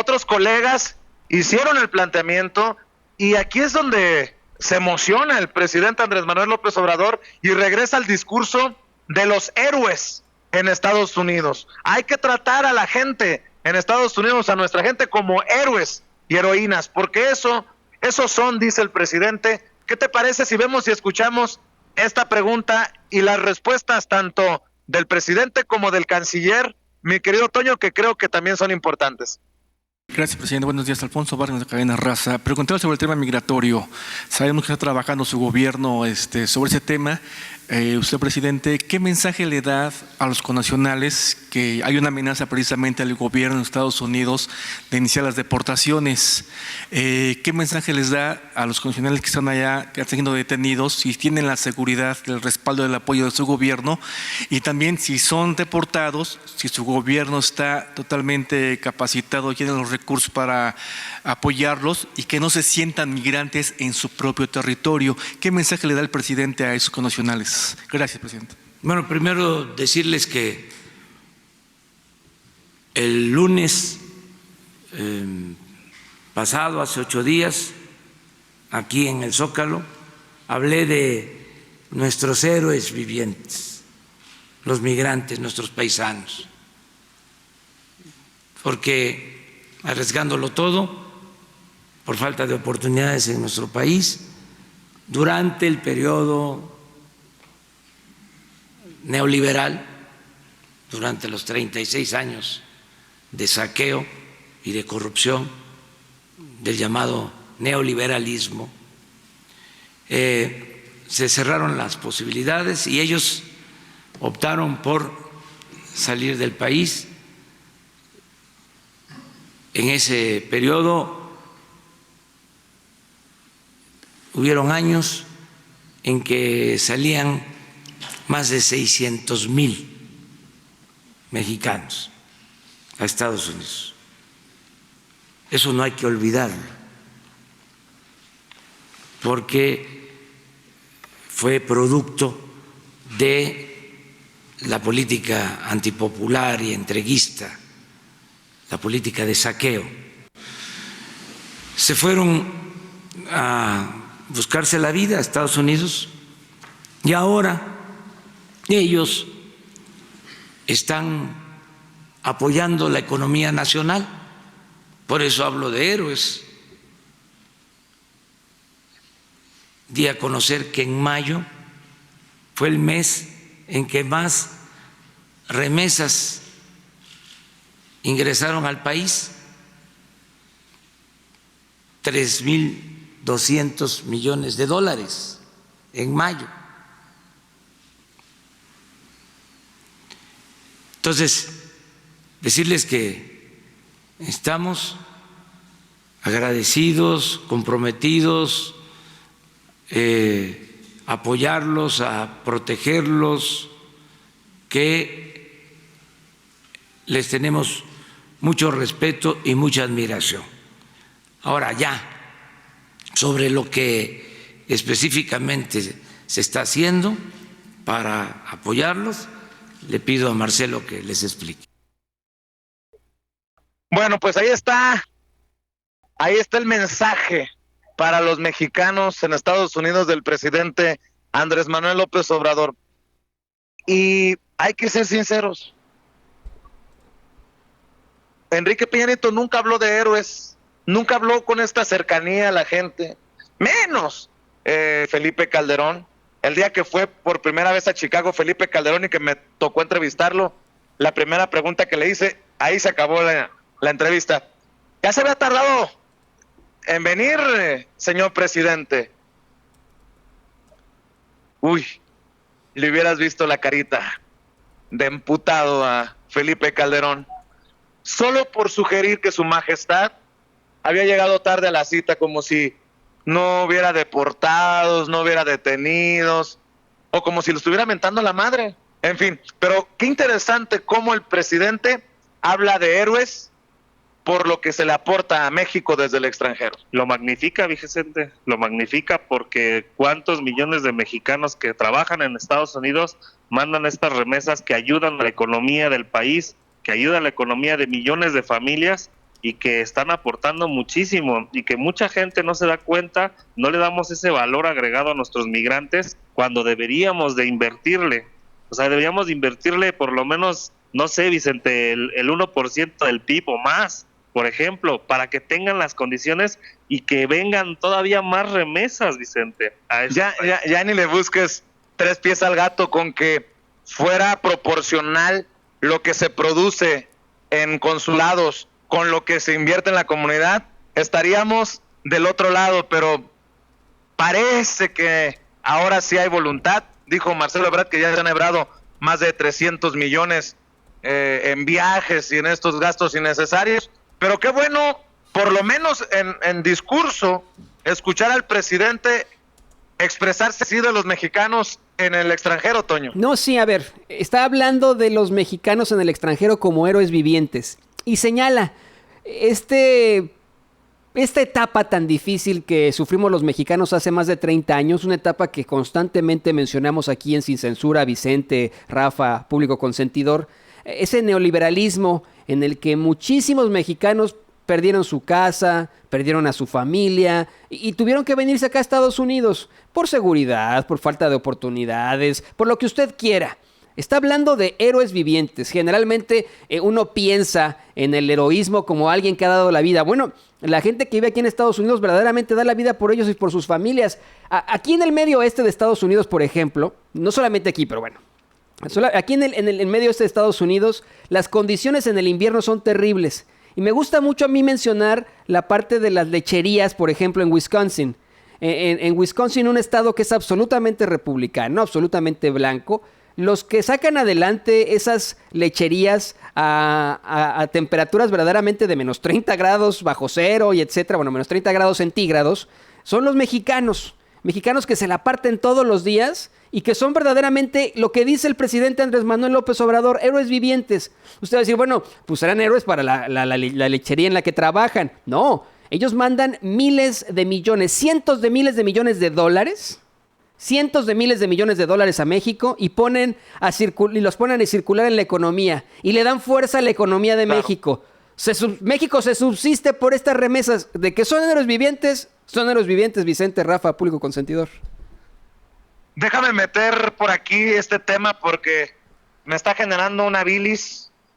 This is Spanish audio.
otros colegas hicieron el planteamiento y aquí es donde se emociona el presidente Andrés Manuel López Obrador y regresa al discurso de los héroes en Estados Unidos. Hay que tratar a la gente en Estados Unidos, a nuestra gente, como héroes y heroínas, porque esos son, dice el presidente. ¿Qué te parece si vemos y escuchamos esta pregunta y las respuestas tanto del presidente como del canciller, mi querido Toño, que creo que también son importantes? Gracias, presidente. Buenos días. Alfonso Vargas, de Cadena Raza. Preguntarle sobre el tema migratorio. Sabemos que está trabajando su gobierno sobre ese tema. Usted, presidente, ¿qué mensaje le da a los connacionales que hay una amenaza precisamente al gobierno de Estados Unidos de iniciar las deportaciones? ¿Qué mensaje les da a los connacionales que están allá, que están siendo detenidos, si tienen la seguridad, el respaldo del apoyo de su gobierno? Y también, si son deportados, si su gobierno está totalmente capacitado, tiene los recursos para apoyarlos y que no se sientan migrantes en su propio territorio. ¿Qué mensaje le da el presidente a esos connacionales? Gracias, presidente. Bueno, primero decirles que el lunes pasado, hace 8 días, aquí en el Zócalo, hablé de nuestros héroes vivientes, los migrantes, nuestros paisanos, porque arriesgándolo todo, por falta de oportunidades en nuestro país, durante el periodo neoliberal, durante los 36 años de saqueo y de corrupción del llamado neoliberalismo, se cerraron las posibilidades y ellos optaron por salir del país. En ese periodo hubieron años en que salían más de 600,000 mexicanos a Estados Unidos. Eso no hay que olvidarlo, porque fue producto de la política antipopular y entreguista, la política de saqueo. Se fueron a buscarse la vida a Estados Unidos y ahora ellos están apoyando la economía nacional. Por eso hablo de héroes. Di a conocer que en mayo fue el mes en que más remesas ingresaron al país, 3.200 millones de dólares en mayo. Entonces, decirles que estamos agradecidos, comprometidos, apoyarlos, a protegerlos, que les tenemos mucho respeto y mucha admiración. Ahora ya, sobre lo que específicamente se está haciendo para apoyarlos, le pido a Marcelo que les explique. Bueno, pues ahí está el mensaje para los mexicanos en Estados Unidos del presidente Andrés Manuel López Obrador. Y hay que ser sinceros. Enrique Peña Nieto nunca habló de héroes, nunca habló con esta cercanía a la gente, menos Felipe Calderón. El día que fue por primera vez a Chicago Felipe Calderón y que me tocó entrevistarlo, la primera pregunta que le hice, ahí se acabó la entrevista. Ya se había tardado en venir, señor presidente. Uy, le hubieras visto la carita de emputado a Felipe Calderón, solo por sugerir que su majestad había llegado tarde a la cita, como si no hubiera deportados, no hubiera detenidos, o como si lo estuviera mentando la madre. En fin, pero qué interesante cómo el presidente habla de héroes por lo que se le aporta a México desde el extranjero. Lo magnifica, Vicente, lo magnifica porque cuántos millones de mexicanos que trabajan en Estados Unidos mandan estas remesas que ayudan a la economía del país, que ayudan a la economía de millones de familias, y que están aportando muchísimo y que mucha gente no se da cuenta, no le damos ese valor agregado a nuestros migrantes cuando deberíamos de invertirle. O sea, deberíamos de invertirle por lo menos, no sé, Vicente, el 1% del PIB o más, por ejemplo, para que tengan las condiciones y que vengan todavía más remesas, Vicente. Ya ni le busques tres pies al gato, con que fuera proporcional lo que se produce en consulados con lo que se invierte en la comunidad, estaríamos del otro lado, pero parece que ahora sí hay voluntad. Dijo Marcelo Ebrard que ya se han hebrado más de 300 millones en viajes y en estos gastos innecesarios, pero qué bueno, por lo menos en discurso, escuchar al presidente expresarse así de los mexicanos en el extranjero, Toño. No, sí, a ver, está hablando de los mexicanos en el extranjero como héroes vivientes y señala esta etapa tan difícil que sufrimos los mexicanos hace más de 30 años, una etapa que constantemente mencionamos aquí en Sin Censura, Vicente, Rafa, Público Consentidor, ese neoliberalismo en el que muchísimos mexicanos perdieron su casa, perdieron a su familia y tuvieron que venirse acá a Estados Unidos por seguridad, por falta de oportunidades, por lo que usted quiera. Está hablando de héroes vivientes. Generalmente uno piensa en el heroísmo como alguien que ha dado la vida. Bueno, la gente que vive aquí en Estados Unidos verdaderamente da la vida por ellos y por sus familias. Aquí en el medio oeste de Estados Unidos, por ejemplo, no solamente aquí, pero bueno, aquí en el medio oeste de Estados Unidos, las condiciones en el invierno son terribles. Y me gusta mucho a mí mencionar la parte de las lecherías, por ejemplo, en Wisconsin. En Wisconsin, un estado que es absolutamente republicano, absolutamente blanco, los que sacan adelante esas lecherías a temperaturas verdaderamente de menos 30 grados bajo cero y etcétera, bueno, menos 30 grados centígrados, son los mexicanos que se la parten todos los días y que son verdaderamente lo que dice el presidente Andrés Manuel López Obrador, héroes vivientes. Usted va a decir, bueno, pues serán héroes para la lechería en la que trabajan. No, ellos mandan miles de millones, cientos de miles de millones de dólares, cientos de miles de millones de dólares a México y los ponen a circular en la economía y le dan fuerza a la economía de México. México se subsiste por estas remesas. ¿De que son héroes vivientes? Son héroes vivientes, Vicente, Rafa, Público Consentidor. Déjame meter por aquí este tema porque me está generando una bilis